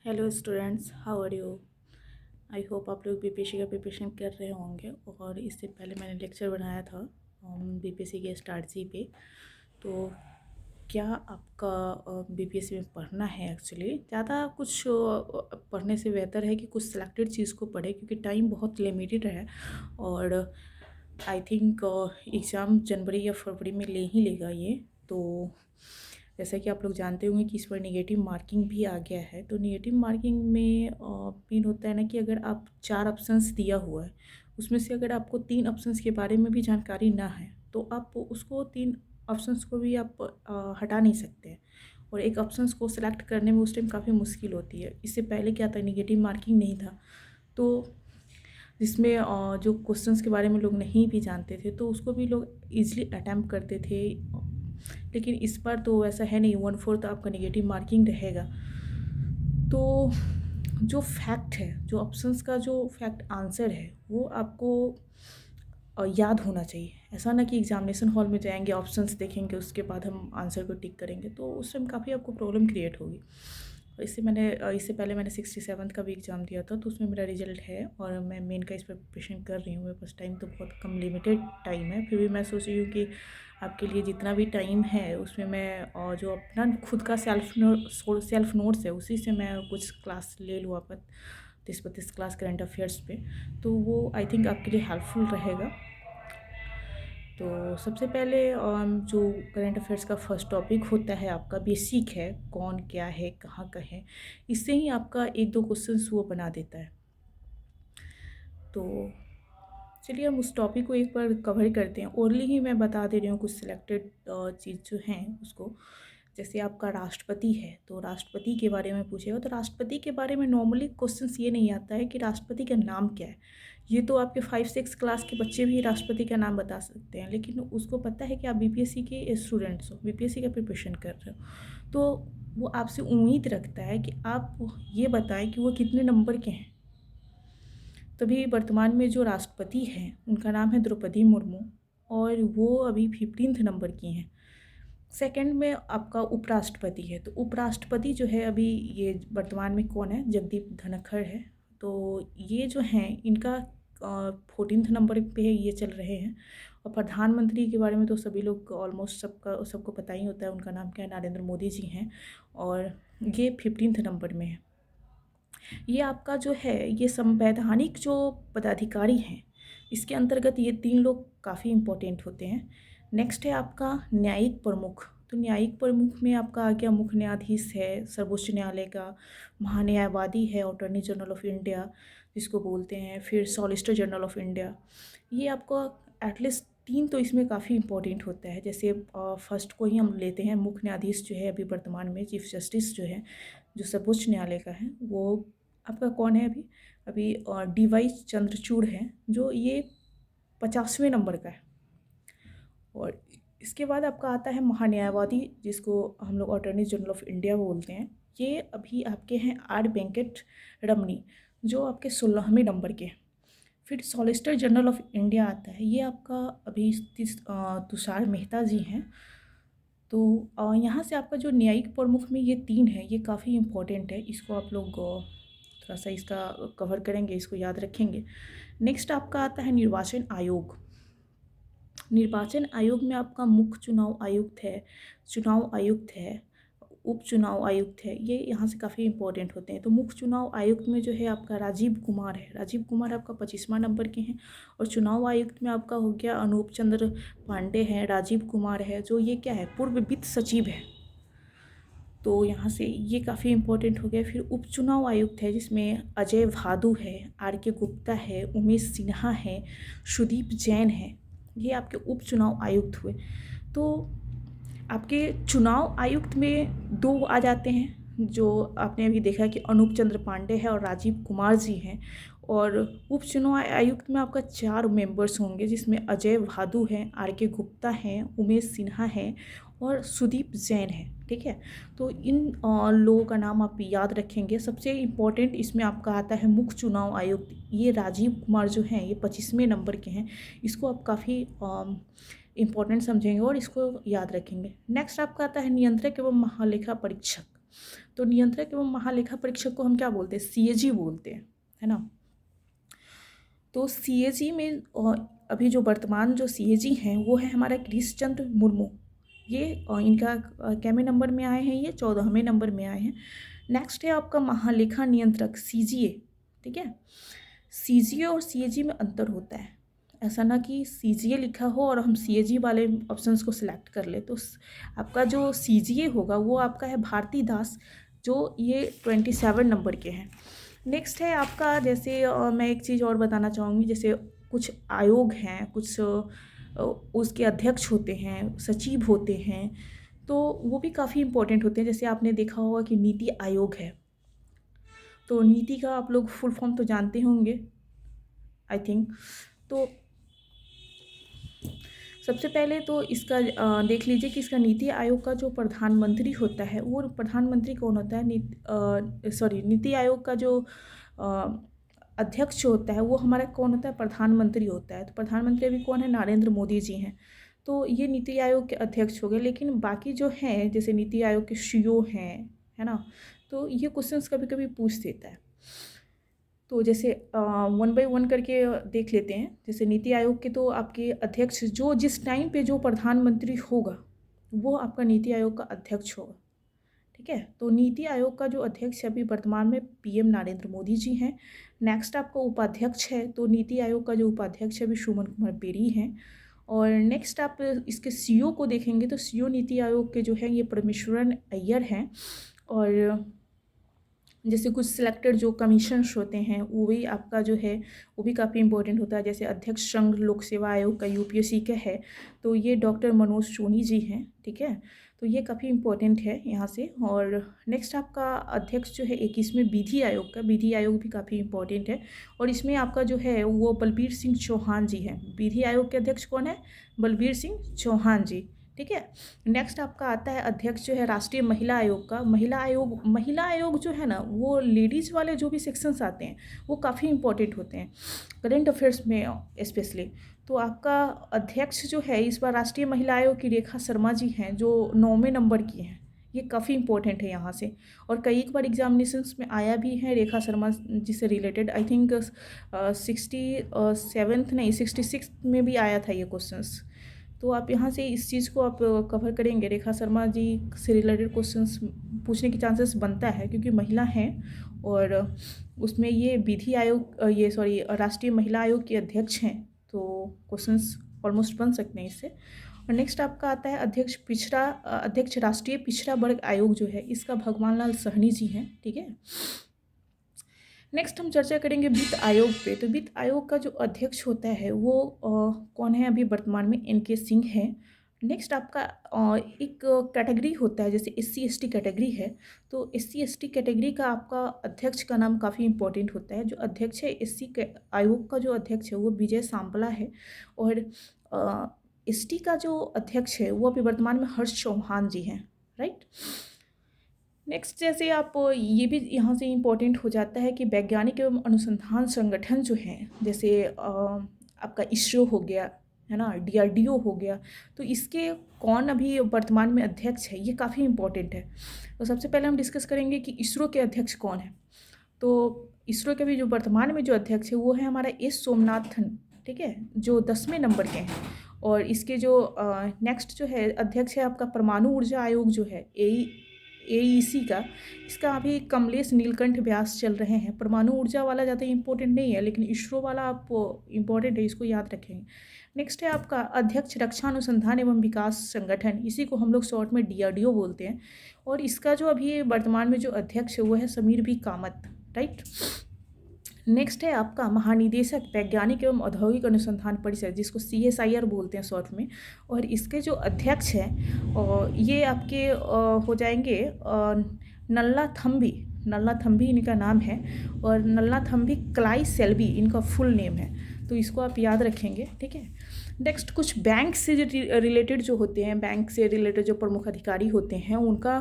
Hello students, how are you. I hope आप लोग BPSC का प्रिपरेशन कर रहे होंगे। और इससे पहले मैंने लेक्चर बनाया था बीपीएससी के स्ट्रैटेजी पे। तो क्या आपका बीपीएससी में पढ़ना है? एक्चुअली ज़्यादा कुछ पढ़ने से बेहतर है कि कुछ सिलेक्टेड चीज़ को पढ़े, क्योंकि टाइम बहुत लिमिटेड है। और आई थिंक एग्ज़ाम जनवरी या फरवरी में ले ही लेगा ये। तो जैसा कि आप लोग जानते होंगे कि इस पर नेगेटिव मार्किंग भी आ गया है। तो नेगेटिव मार्किंग में मीन होता है ना कि अगर आप 4 ऑप्शंस दिया हुआ है, उसमें से अगर आपको 3 ऑप्शंस के बारे में भी जानकारी ना है तो आप उसको 3 ऑप्शंस को भी आप हटा नहीं सकते हैं। और एक ऑप्शंस को सिलेक्ट करने में उस टाइम काफ़ी मुश्किल होती है। इससे पहले क्या था, नेगेटिव मार्किंग नहीं था, तो जिसमें जो क्वेश्चंस के बारे में लोग नहीं भी जानते थे तो उसको भी लोग ईज़िली अटैम्प्ट करते थे। लेकिन इस बार तो ऐसा है नहीं, 1/4 आपका नेगेटिव मार्किंग रहेगा। तो जो फैक्ट है, जो ऑप्शंस का जो फैक्ट आंसर है, वो आपको याद होना चाहिए। ऐसा ना कि एग्जामिनेशन हॉल में जाएंगे, ऑप्शंस देखेंगे, उसके बाद हम आंसर को टिक करेंगे, तो उस टाइम काफ़ी आपको प्रॉब्लम क्रिएट होगी। इससे पहले मैंने 67th का भी एग्ज़ाम दिया था, तो उसमें मेरा रिजल्ट है और मैं मेन का इस पर प्रिपरेशन कर रही हूँ। मेरे पास टाइम तो बहुत कम लिमिटेड टाइम है, फिर भी मैं सोच रही हूँ कि आपके लिए जितना भी टाइम है उसमें मैं जो अपना खुद का सेल्फ नोट्स है उसी से मैं कुछ क्लास ले लूँ आपका 30-32 क्लास करंट अफेयर्स पे, तो वो आई थिंक आपके लिए हेल्पफुल रहेगा। तो सबसे पहले जो करंट अफेयर्स का फर्स्ट टॉपिक होता है आपका बेसिक है, कौन क्या है, कहाँ का है। इससे ही आपका 1-2 क्वेश्चंस वो बना देता है। तो चलिए हम उस टॉपिक को एक बार कवर करते हैं। ओरली ही मैं बता दे रही हूँ कुछ सिलेक्टेड चीज़ जो हैं उसको। जैसे आपका राष्ट्रपति है, तो राष्ट्रपति के बारे में पूछेगा, तो राष्ट्रपति के बारे में नॉर्मली क्वेश्चंस ये नहीं आता है कि राष्ट्रपति का नाम क्या है। ये तो आपके 5-6 क्लास के बच्चे भी राष्ट्रपति का नाम बता सकते हैं, लेकिन उसको पता है कि आप बीपीएससी के स्टूडेंट्स हो, बीपीएससी का प्रिपरेशन कर रहे हो, तो वो आपसे उम्मीद रखता है कि आप ये बताएं कि वो कितने नंबर के हैं। तभी वर्तमान में जो राष्ट्रपति हैं उनका नाम है द्रौपदी मुर्मू, और वो अभी 15th नंबर की हैं। सेकंड में आपका उपराष्ट्रपति है, तो उपराष्ट्रपति जो है अभी ये वर्तमान में कौन है, जगदीप धनखड़ है। तो ये जो हैं इनका 14th नंबर पे ये चल रहे हैं। और प्रधानमंत्री के बारे में तो सभी लोग ऑलमोस्ट सबको पता ही होता है, उनका नाम क्या है, नरेंद्र मोदी जी हैं, और ये 15th नंबर में है। ये आपका जो है ये संवैधानिक जो पदाधिकारी हैं, इसके अंतर्गत ये 3 लोग काफ़ी इम्पोर्टेंट होते हैं। नेक्स्ट है आपका न्यायिक प्रमुख। तो न्यायिक प्रमुख में आपका आ गया मुख्य न्यायाधीश है सर्वोच्च न्यायालय का, महान्यायवादी है अटॉर्नी जनरल ऑफ इंडिया जिसको बोलते हैं, फिर सॉलिसिटर जनरल ऑफ इंडिया। ये आपका एटलीस्ट 3 तो इसमें काफ़ी इंपॉर्टेंट होता है। जैसे फर्स्ट को ही हम लेते हैं, मुख्य न्यायाधीश जो है अभी वर्तमान में चीफ जस्टिस जो है, जो सर्वोच्च न्यायालय का है, वो आपका कौन है अभी अभी DY चंद्रचूड़ है, जो ये 50वें नंबर का है। और इसके बाद आपका आता है महान्यायवादी, जिसको हम लोग अटॉर्नी जनरल ऑफ इंडिया बोलते हैं। ये अभी आपके हैं आर वेंकट रमनी, जो आपके 16वें नंबर के हैं। फिर सॉलिसिटर जनरल ऑफ इंडिया आता है, ये आपका अभी तुषार मेहता जी हैं। तो यहाँ से आपका जो न्यायिक प्रमुख में ये 3 है, ये काफ़ी इम्पोर्टेंट है। इसको आप लोग थोड़ा सा इसका कवर करेंगे, इसको याद रखेंगे। नेक्स्ट आपका आता है निर्वाचन आयोग। निर्वाचन आयोग में आपका मुख्य चुनाव आयुक्त है, चुनाव आयुक्त है, उप चुनाव आयुक्त है, ये यहाँ से काफ़ी इंपॉर्टेंट होते हैं। तो मुख्य चुनाव आयुक्त में जो है आपका राजीव कुमार है, राजीव कुमार आपका 25वां नंबर के हैं। और चुनाव आयुक्त में आपका हो गया अनूप चंद्र पांडे हैं, राजीव कुमार है, जो ये क्या है, पूर्व वित्त सचिव है। तो यहाँ से ये काफ़ी इंपॉर्टेंट हो गया। फिर उपचुनाव आयुक्त है, जिसमें अजय भादु है, RK गुप्ता है, उमेश सिन्हा है, सुदीप जैन है, ये आपके उपचुनाव आयुक्त हुए। तो आपके चुनाव आयुक्त में 2 आ जाते हैं, जो आपने अभी देखा कि अनूप चंद्र पांडे है और राजीव कुमार जी हैं। और उपचुनाव आयुक्त में आपका 4 मेंबर्स होंगे, जिसमें अजय भादु हैं, RK गुप्ता हैं, उमेश सिन्हा हैं और सुदीप जैन है। ठीक है, तो इन लोगों का नाम आप याद रखेंगे। सबसे इम्पोर्टेंट इसमें आपका आता है मुख्य चुनाव आयुक्त। ये राजीव कुमार जो हैं, ये 25वें नंबर के हैं। इसको आप काफ़ी इम्पोर्टेंट समझेंगे और इसको याद रखेंगे। नेक्स्ट आपका आता है नियंत्रक एवं महालेखा परीक्षक। तो नियंत्रक एवं महालेखा परीक्षक को हम क्या बोलते हैं, CAG बोलते हैं, है ना। तो CAG में अभी जो वर्तमान जो CAG हैं वो है हमारा गिरीश चंद्र मुर्मू। ये इनका कैमे नंबर में आए हैं, ये 14वें नंबर में आए हैं। नेक्स्ट है आपका महालेखा नियंत्रक CGA, ठीक है। CGA और CAG में अंतर होता है, ऐसा ना कि CGA लिखा हो और हम CAG वाले ऑप्शंस को सिलेक्ट कर ले। तो आपका जो CGA होगा वो आपका है भारती दास, जो ये 27 नंबर के हैं। नेक्स्ट है आपका, जैसे मैं एक चीज़ और बताना चाहूँगी, जैसे कुछ आयोग हैं, कुछ उसके अध्यक्ष होते हैं, सचिव होते हैं, तो वो भी काफ़ी इम्पोर्टेंट होते हैं। जैसे आपने देखा होगा कि नीति आयोग है, तो नीति का आप लोग फुल फॉर्म तो जानते होंगे आई थिंक। तो सबसे पहले तो इसका देख लीजिए कि इसका नीति आयोग का जो प्रधानमंत्री होता है वो प्रधानमंत्री कौन होता है, नीति आयोग का जो अध्यक्ष होता है वो हमारा कौन होता है, प्रधानमंत्री होता है। तो प्रधानमंत्री अभी कौन है, नरेंद्र मोदी जी हैं। तो ये नीति आयोग के अध्यक्ष हो गए। लेकिन बाकी जो हैं, जैसे नीति आयोग के CEO हैं, है ना, तो ये क्वेश्चंस कभी कभी पूछ देता है। तो जैसे 1 बाय 1 करके देख लेते हैं। जैसे नीति आयोग के तो आपके अध्यक्ष जो जिस टाइम पे जो प्रधानमंत्री होगा वो आपका नीति आयोग का अध्यक्ष होगा, ठीक है। तो नीति आयोग का जो अध्यक्ष है अभी वर्तमान में PM नरेंद्र मोदी जी हैं। नेक्स्ट आपका उपाध्यक्ष है, तो नीति आयोग का जो उपाध्यक्ष है अभी सुमन कुमार बेरी हैं। और नेक्स्ट आप इसके CEO को देखेंगे तो CEO नीति आयोग के जो है ये परमेश्वरन अय्यर हैं। और जैसे कुछ सिलेक्टेड जो कमीशंस होते हैं वो भी आपका जो है वो भी काफ़ी इंपॉर्टेंट होता है। जैसे अध्यक्ष संघ लोक सेवा आयोग का UPSC का है, तो ये डॉक्टर मनोज सोनी जी हैं, ठीक है। तो ये काफ़ी इंपॉर्टेंट है यहाँ से। और नेक्स्ट आपका अध्यक्ष जो है 21वें विधि आयोग का, विधि आयोग भी काफ़ी इंपॉर्टेंट है। और इसमें आपका जो है वो बलबीर सिंह चौहान जी हैं। विधि आयोग के अध्यक्ष कौन है, बलबीर सिंह चौहान जी, ठीक है। नेक्स्ट आपका आता है अध्यक्ष जो है राष्ट्रीय महिला आयोग का। महिला आयोग जो है ना वो लेडीज़ वाले जो भी सेक्शंस आते हैं वो काफ़ी इंपॉर्टेंट होते हैं करंट अफेयर्स में स्पेशली। तो आपका अध्यक्ष जो है इस बार राष्ट्रीय महिला आयोग की रेखा शर्मा जी हैं, जो 9वें नंबर की हैं। ये काफ़ी इंपॉर्टेंट है यहाँ से। और कई एक बार एग्जामिनेशंस में आया भी है रेखा शर्मा जी से रिलेटेड। आई थिंक 66 में भी आया था ये क्वेश्चंस। तो आप यहाँ से इस चीज़ को आप कवर करेंगे। रेखा शर्मा जी से रिलेटेड क्वेश्चंस पूछने की चांसेस बनता है क्योंकि महिला हैं और उसमें ये विधि आयोग राष्ट्रीय महिला आयोग के अध्यक्ष हैं, तो क्वेश्चंस ऑलमोस्ट बन सकते हैं इससे। और नेक्स्ट आपका आता है अध्यक्ष राष्ट्रीय पिछड़ा वर्ग आयोग जो है, इसका भगवान लाल सहनी जी हैं, ठीक है। नेक्स्ट हम चर्चा करेंगे वित्त आयोग पे। तो वित्त आयोग का जो अध्यक्ष होता है वो कौन है, अभी वर्तमान में NK सिंह है। नेक्स्ट आपका एक कैटेगरी होता है, जैसे SC/ST कैटेगरी है, तो SC/ST कैटेगरी का आपका अध्यक्ष का नाम काफ़ी इंपॉर्टेंट होता है। जो अध्यक्ष है SC आयोग का जो अध्यक्ष है वो विजय सांपला है। और ST का जो अध्यक्ष है वो अभी वर्तमान में हर्ष चौहान जी हैं, राइट। नेक्स्ट जैसे आप ये भी यहाँ से इम्पोर्टेंट हो जाता है कि वैज्ञानिक एवं अनुसंधान संगठन जो हैं, जैसे आपका ISRO हो गया, है ना, DRDO हो गया, तो इसके कौन अभी वर्तमान में अध्यक्ष है, ये काफ़ी इम्पोर्टेंट है। तो सबसे पहले हम डिस्कस करेंगे कि ISRO के अध्यक्ष कौन है। तो ISRO के भी जो वर्तमान में जो अध्यक्ष है वो है हमारा S सोमनाथन, ठीक है, जो 10वें नंबर के हैं। और इसके जो नेक्स्ट जो है अध्यक्ष है आपका परमाणु ऊर्जा आयोग जो है AEC का, इसका अभी कमलेश नीलकंठ व्यास चल रहे हैं। परमाणु ऊर्जा वाला ज़्यादा इंपॉर्टेंट नहीं है, लेकिन ISRO वाला आप इम्पॉर्टेंट है, इसको याद रखेंगे। नेक्स्ट है आपका अध्यक्ष रक्षा अनुसंधान एवं विकास संगठन, इसी को हम लोग शॉर्ट में DRDO बोलते हैं। और इसका जो अभी वर्तमान में जो अध्यक्ष है वो है Sameer B Kamat, right. Next है आपका महानिदेशक वैज्ञानिक एवं औद्योगिक अनुसंधान परिषद, जिसको CSIR बोलते हैं शॉर्ट में। और इसके जो अध्यक्ष हैं ये आपके हो जाएंगे नल्लाथम्बी इनका नाम है। और नल्लाथम्बी क्लाईसेल्वी इनका फुल नेम है, तो इसको आप याद रखेंगे, ठीक है। नेक्स्ट कुछ बैंक से रिलेटेड जो होते हैं, बैंक से रिलेटेड जो प्रमुख अधिकारी होते हैं उनका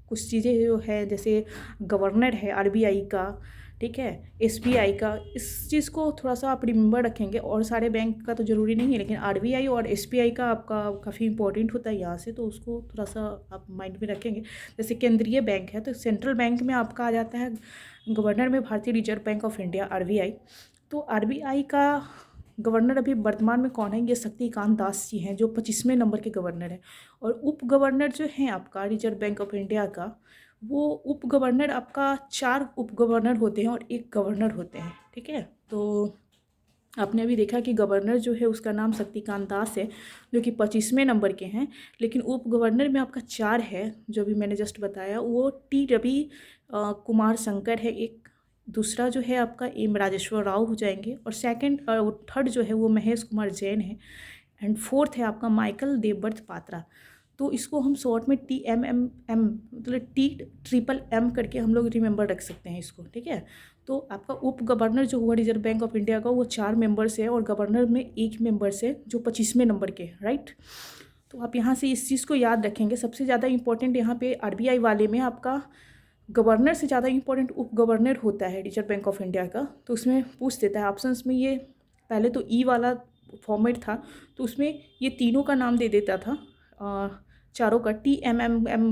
कुछ चीज़ें जो है, जैसे गवर्नर है RBI का, ठीक है, SBI का, इस चीज़ को थोड़ा सा आप रिमेंबर रखेंगे। और सारे बैंक का तो ज़रूरी नहीं है, लेकिन RBI और SBI का आपका काफ़ी इंपॉर्टेंट होता है यहाँ से, तो उसको थोड़ा सा आप माइंड में रखेंगे। जैसे केंद्रीय बैंक है तो सेंट्रल बैंक में आपका आ जाता है गवर्नर में भारतीय reserve bank of India, RBI। तो RBI का गवर्नर अभी वर्तमान में कौन है? ये शक्तिकांत दास जी हैं, जो 25वें नंबर के गवर्नर हैं। और उप गवर्नर जो हैं आपका रिजर्व बैंक ऑफ इंडिया का, वो उप गवर्नर आपका 4 उप गवर्नर होते हैं और 1 गवर्नर होते हैं, ठीक है। तो आपने अभी देखा कि गवर्नर जो है उसका नाम शक्तिकांत दास है, जो कि 25वें नंबर के हैं। लेकिन उप गवर्नर में आपका 4 है, जो भी मैंने जस्ट बताया, वो टी रवि कुमार शंकर है एक, दूसरा जो है आपका एम राजेश्वर राव हो जाएंगे, और सेकंड थर्ड जो है वो महेश कुमार जैन है, एंड फोर्थ है आपका माइकल देवव्रत पात्रा। तो इसको हम शॉर्ट में TMMM, मतलब TMMM करके हम लोग रिमेंबर रख सकते हैं इसको, ठीक है। तो आपका उप गवर्नर जो हुआ रिजर्व बैंक ऑफ इंडिया का, वो 4 मेंबर से है, और गवर्नर में 1 मेंबर से, जो 25वें नंबर के, राइट। तो आप यहाँ से इस चीज़ को याद रखेंगे। सबसे ज़्यादा इंपॉर्टेंट यहाँ पे RBI वाले में आपका गवर्नर से ज़्यादा इंपॉर्टेंट उप गवर्नर होता है रिजर्व बैंक ऑफ इंडिया का। तो उसमें पूछ देता है ऑप्शंस में, ये पहले तो वाला फॉर्मेट था, तो उसमें ये तीनों का नाम दे देता था, चारों का TMMM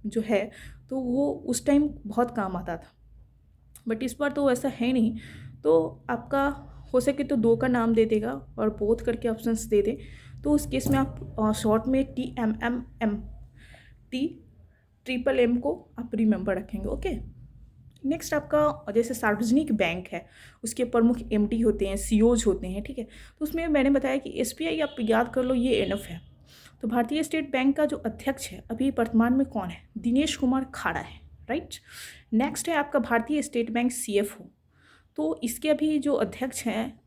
जो है, तो वो उस टाइम बहुत काम आता था। बट इस बार तो ऐसा है नहीं, तो आपका हो सके तो 2 का नाम दे देगा और बोथ करके ऑप्शंस दे दे। तो उस केस में आप शॉर्ट में TMMM, TMMM को आप रिमेंबर रखेंगे, ओके। नेक्स्ट आपका जैसे सार्वजनिक बैंक है, उसके प्रमुख MD होते हैं, CEOs होते हैं, ठीक है। तो उसमें मैंने बताया कि SBI आप याद कर लो, ये एनफ है। तो भारतीय स्टेट बैंक का जो अध्यक्ष है अभी वर्तमान में कौन है? दिनेश कुमार खाड़ा है, राइट। नेक्स्ट है आपका भारतीय स्टेट बैंक CFO। तो इसके अभी जो अध्यक्ष हैं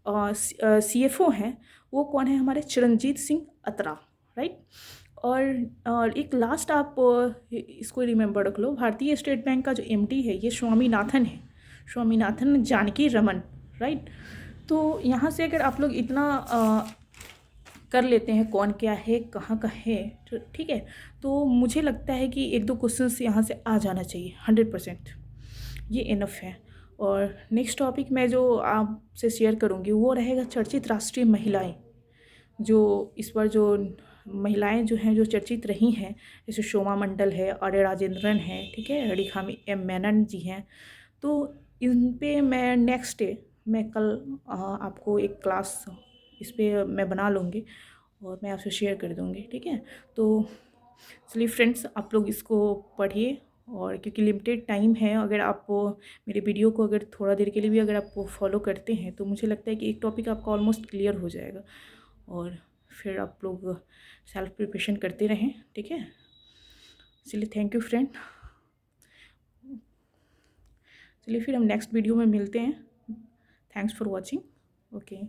CFO हैं, वो कौन है? हमारे चरणजीत सिंह अत्रा, राइट। और एक लास्ट आप इसको रिमेंबर रख लो, भारतीय स्टेट बैंक का जो MD है ये स्वामीनाथन है, स्वामीनाथन जानकी रमन, राइट। तो यहाँ से अगर आप लोग इतना कर लेते हैं कौन क्या है, कहाँ का है, तो ठीक है। तो मुझे लगता है कि 1-2 क्वेश्चंस यहाँ से आ जाना चाहिए 100%, ये इनफ है। और नेक्स्ट टॉपिक मैं जो आपसे शेयर करूँगी वो रहेगा चर्चित राष्ट्रीय महिलाएं। जो इस बार जो महिलाएं जो हैं, जो चर्चित रही हैं, जैसे शोमा मंडल है, आर्य राजेंद्रन है, ठीक है, रेखामी M मेनन जी हैं। तो इन पे मैं नेक्स्ट डे, मैं कल आपको एक क्लास इस पर मैं बना लूँगी और मैं आपसे शेयर कर दूँगी, ठीक है। तो चलिए फ्रेंड्स, आप लोग इसको पढ़िए, और क्योंकि लिमिटेड टाइम है, अगर आप मेरे वीडियो को अगर थोड़ा देर के लिए भी अगर आप फॉलो करते हैं, तो मुझे लगता है कि एक टॉपिक आपका ऑलमोस्ट क्लियर हो जाएगा, और फिर आप लोग सेल्फ प्रिपरेशन करते रहें, ठीक है। चलिए, थैंक यू फ्रेंड। चलिए फिर हम नेक्स्ट वीडियो में मिलते हैं। Thanks for watching, okay.